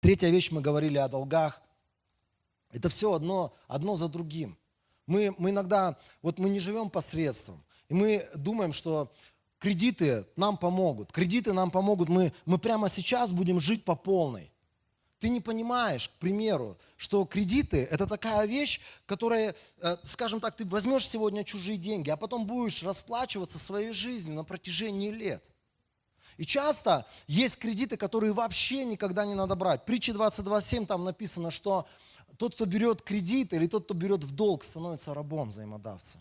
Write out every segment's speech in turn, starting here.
Третья вещь, мы говорили о долгах. Это все одно за другим. Мы иногда, вот мы не живем посредством, и мы думаем, что кредиты нам помогут. Кредиты нам помогут, мы прямо сейчас будем жить по полной. Ты не понимаешь, к примеру, что кредиты – это такая вещь, которая, скажем так, ты возьмешь сегодня чужие деньги, а потом будешь расплачиваться своей жизнью на протяжении лет. И часто есть кредиты, которые вообще никогда не надо брать. Притча 22:7 там написано, что тот, кто берет кредит, или тот, кто берет в долг, становится рабом взаимодавца.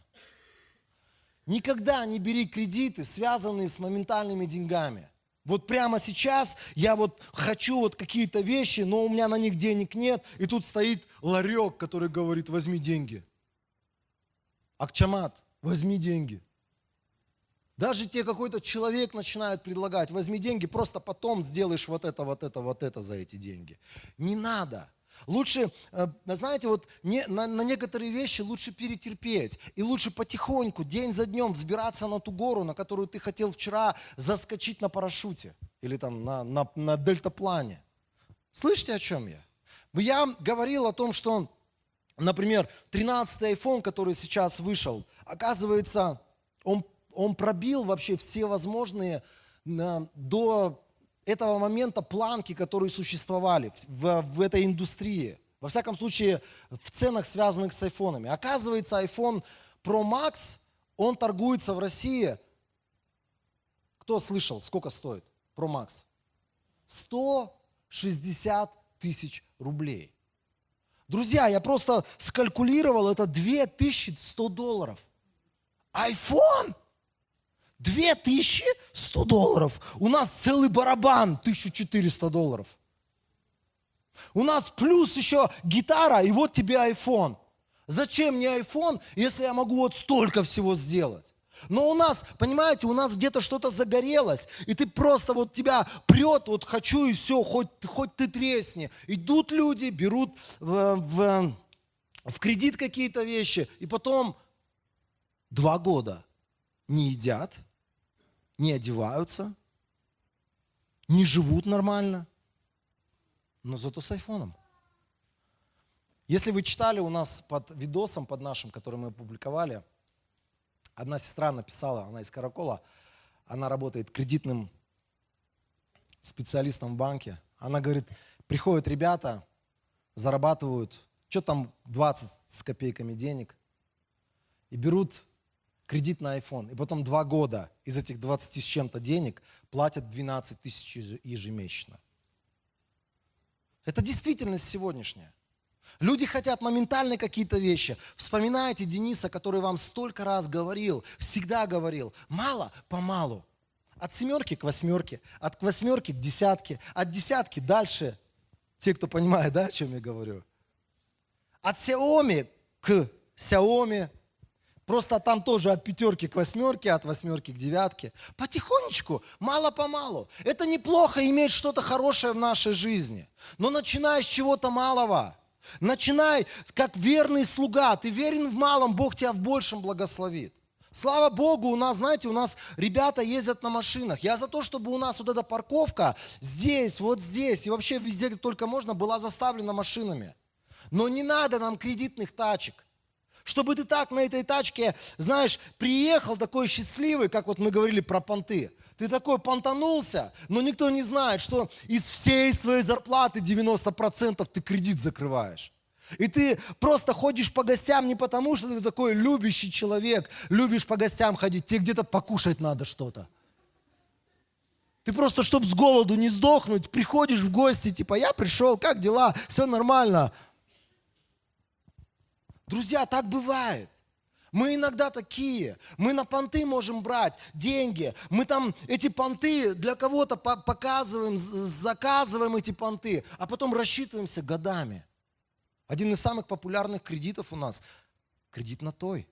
Никогда не бери кредиты, связанные с моментальными деньгами. Вот прямо сейчас я вот хочу вот какие-то вещи, но у меня на них денег нет, и тут стоит ларек, который говорит: возьми деньги. Акчамат, возьми деньги. Даже тебе какой-то человек начинает предлагать: возьми деньги, просто потом сделаешь вот это за эти деньги. Не надо. Лучше, знаете, вот на некоторые вещи лучше перетерпеть. И лучше потихоньку, день за днем взбираться на ту гору, на которую ты хотел вчера заскочить на парашюте. Или там на дельтаплане. Слышите, о чем я? Я говорил о том, что, например, 13-й iPhone, который сейчас вышел, оказывается, он пробил вообще все возможные до этого момента планки, которые существовали в этой индустрии. Во всяком случае, в ценах, связанных с айфонами. Оказывается, iPhone Pro Max, он торгуется в России. Кто слышал, сколько стоит Pro Max? 160 тысяч рублей. Друзья, я просто скалькулировал, это $2100. iPhone! $2100. У нас целый барабан $1400. У нас плюс еще гитара, и вот тебе iPhone. Зачем мне iPhone, если я могу вот столько всего сделать? Но у нас, понимаете, у нас где-то что-то загорелось, и ты просто вот тебя прет, вот хочу и все, хоть ты тресни. Идут люди, берут в кредит какие-то вещи, и потом 2 года не едят, не одеваются, не живут нормально, но зато с айфоном. Если вы читали у нас под видосом, под нашим, который мы опубликовали, одна сестра написала, она из Каракола, она работает кредитным специалистом в банке. Она говорит, приходят ребята, зарабатывают, что там 20 с копейками денег, и берут кредит на iPhone. И потом 2 года из этих 20 с чем-то денег платят 12 тысяч ежемесячно. Это действительность сегодняшняя. Люди хотят моментально какие-то вещи. Вспоминайте Дениса, который вам столько раз говорил, всегда говорил: мало, помалу. От 7 к 8, от 8 к 10, от 10 дальше. Те, кто понимает, да, о чем я говорю. От Xiaomi к Xiaomi. Просто там тоже от 5 к 8, от 8 к 9. Потихонечку, мало-помалу. Это неплохо иметь что-то хорошее в нашей жизни. Но начинай с чего-то малого. Начинай как верный слуга. Ты верен в малом, Бог тебя в большем благословит. Слава Богу, у нас, знаете, у нас ребята ездят на машинах. Я за то, чтобы у нас вот эта парковка здесь, вот здесь и вообще везде, где только можно, была заставлена машинами. Но не надо нам кредитных тачек. Чтобы ты так на этой тачке, знаешь, приехал такой счастливый, как вот мы говорили про понты. Ты такой понтанулся, но никто не знает, что из всей своей зарплаты 90% ты кредит закрываешь. И ты просто ходишь по гостям не потому, что ты такой любящий человек, любишь по гостям ходить, тебе где-то покушать надо что-то. Ты просто, чтобы с голоду не сдохнуть, приходишь в гости, типа, я пришел, как дела, все нормально. Друзья, так бывает. Мы иногда такие. Мы на понты можем брать деньги. Мы там эти понты для кого-то показываем, заказываем эти понты, а потом рассчитываемся годами. Один из самых популярных кредитов у нас – кредит на той.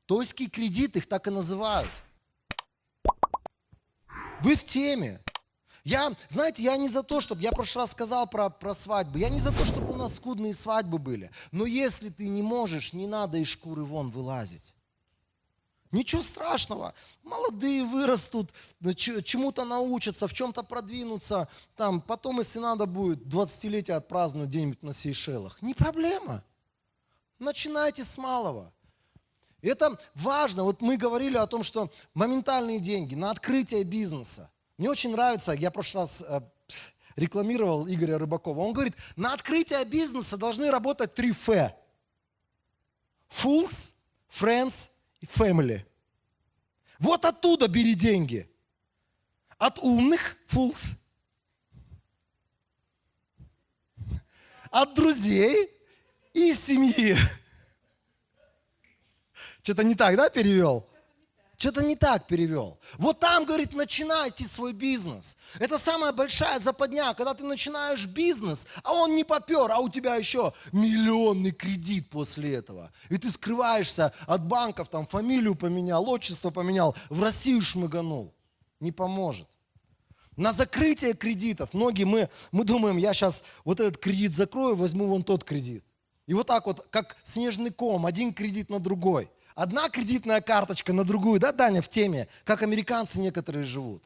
Тойский кредит, их так и называют. Вы в теме. Знаете, я не за то, чтобы, я в прошлый раз сказал про свадьбы, я не за то, чтобы у нас скудные свадьбы были. Но если ты не можешь, не надо из шкуры вон вылазить. Ничего страшного. Молодые вырастут, чему-то научатся, в чем-то продвинутся. Там, потом, если надо будет, 20-летие отпразднуют где-нибудь на Сейшелах. Не проблема. Начинайте с малого. Это важно. Вот мы говорили о том, что моментальные деньги на открытие бизнеса. Мне очень нравится, я в прошлый раз рекламировал Игоря Рыбакова. Он говорит, на открытие бизнеса должны работать 3 Ф. Fools, Friends и Family. Вот оттуда бери деньги. От умных fools. От друзей и семьи. Что-то не так, да, перевел? Что-то не так перевел. Вот там, говорит, начинайте свой бизнес. Это самая большая западня, когда ты начинаешь бизнес, а он не попер, а у тебя еще миллионный кредит после этого. И ты скрываешься от банков, там фамилию поменял, отчество поменял, в Россию шмыганул. Не поможет. На закрытие кредитов многие мы думаем, я сейчас вот этот кредит закрою, возьму вон тот кредит. И вот так вот, как снежный ком, один кредит на другой. Одна кредитная карточка на другую, да, Даня, в теме, как американцы некоторые живут.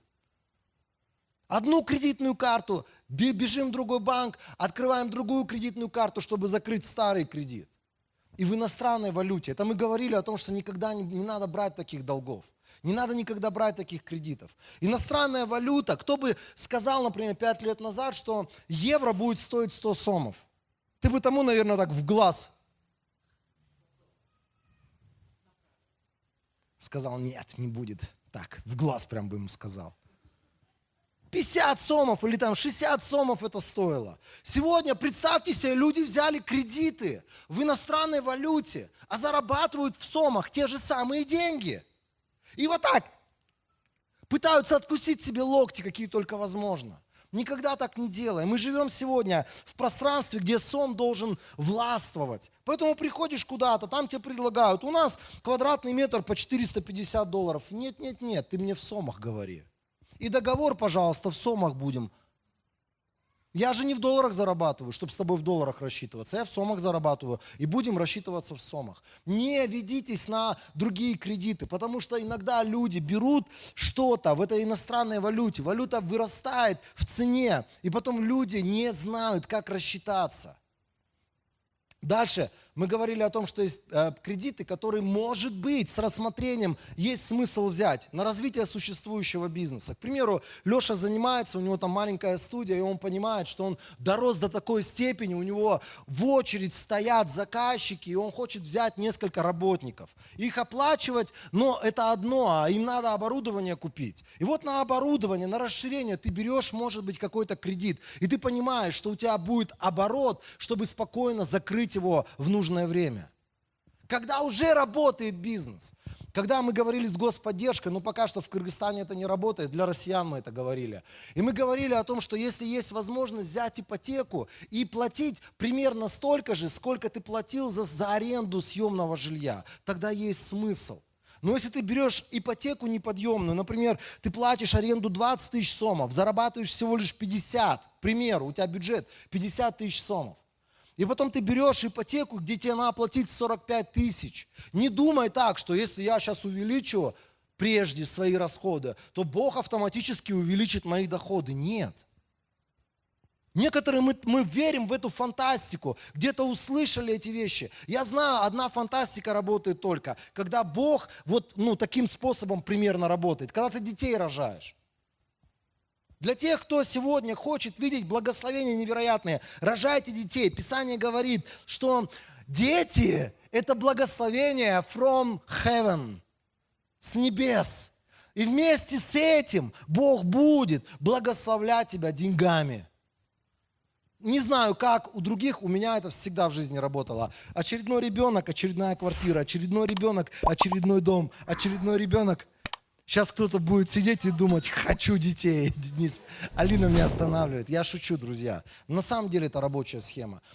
Одну кредитную карту, бежим в другой банк, открываем другую кредитную карту, чтобы закрыть старый кредит. И в иностранной валюте. Это мы говорили о том, что никогда не надо брать таких долгов. Не надо никогда брать таких кредитов. Иностранная валюта, кто бы сказал, например, 5 лет назад, что евро будет стоить 100 сомов. Ты бы тому, наверное, так в глаз сказал, нет, не будет. Так, в глаз прям бы ему сказал. 50 сомов или там 60 сомов это стоило. Сегодня, представьте себе, люди взяли кредиты в иностранной валюте, а зарабатывают в сомах те же самые деньги. И вот так пытаются откусить себе локти, какие только возможно. Никогда так не делаем. Мы живем сегодня в пространстве, где сом должен властвовать. Поэтому приходишь куда-то, там тебе предлагают, у нас квадратный метр по $450. Нет, нет, нет, ты мне в сомах говори. И договор, пожалуйста, в сомах будем. Я же не в долларах зарабатываю, чтобы с тобой в долларах рассчитываться. Я в сомах зарабатываю, и будем рассчитываться в сомах. Не ведитесь на другие кредиты, потому что иногда люди берут что-то в этой иностранной валюте. Валюта вырастает в цене, и потом люди не знают, как рассчитаться. Дальше мы говорили о том, что есть кредиты, которые, может быть, с рассмотрением есть смысл взять на развитие существующего бизнеса. К примеру, Леша занимается, у него там маленькая студия, и он понимает, что он дорос до такой степени, у него в очередь стоят заказчики, и он хочет взять несколько работников. Их оплачивать, но это одно, а им надо оборудование купить. И вот на оборудование, на расширение ты берешь, может быть, какой-то кредит, и ты понимаешь, что у тебя будет оборот, чтобы спокойно закрыть его в нужное время. Когда уже работает бизнес. Когда мы говорили с господдержкой, но пока что в Кыргызстане это не работает, для россиян мы это говорили. И мы говорили о том, что если есть возможность взять ипотеку и платить примерно столько же, сколько ты платил за аренду съемного жилья, тогда есть смысл. Но если ты берешь ипотеку неподъемную, например, ты платишь аренду 20 тысяч сомов, зарабатываешь всего лишь 50, к примеру, у тебя бюджет 50 тысяч сомов. И потом ты берешь ипотеку, где тебе надо платить 45 тысяч. Не думай так, что если я сейчас увеличу прежде свои расходы, то Бог автоматически увеличит мои доходы. Нет. Некоторые мы верим в эту фантастику, где-то услышали эти вещи. Я знаю, одна фантастика работает только, когда Бог вот таким способом примерно работает, когда ты детей рожаешь. Для тех, кто сегодня хочет видеть благословения невероятные, рожайте детей. Писание говорит, что дети – это благословение from heaven, с небес. И вместе с этим Бог будет благословлять тебя деньгами. Не знаю, как у других, у меня это всегда в жизни работало. Очередной ребенок, очередная квартира, очередной ребенок, очередной дом, очередной ребенок. Сейчас кто-то будет сидеть и думать, хочу детей. Денис, Алина меня останавливает. Я шучу, друзья. На самом деле это рабочая схема.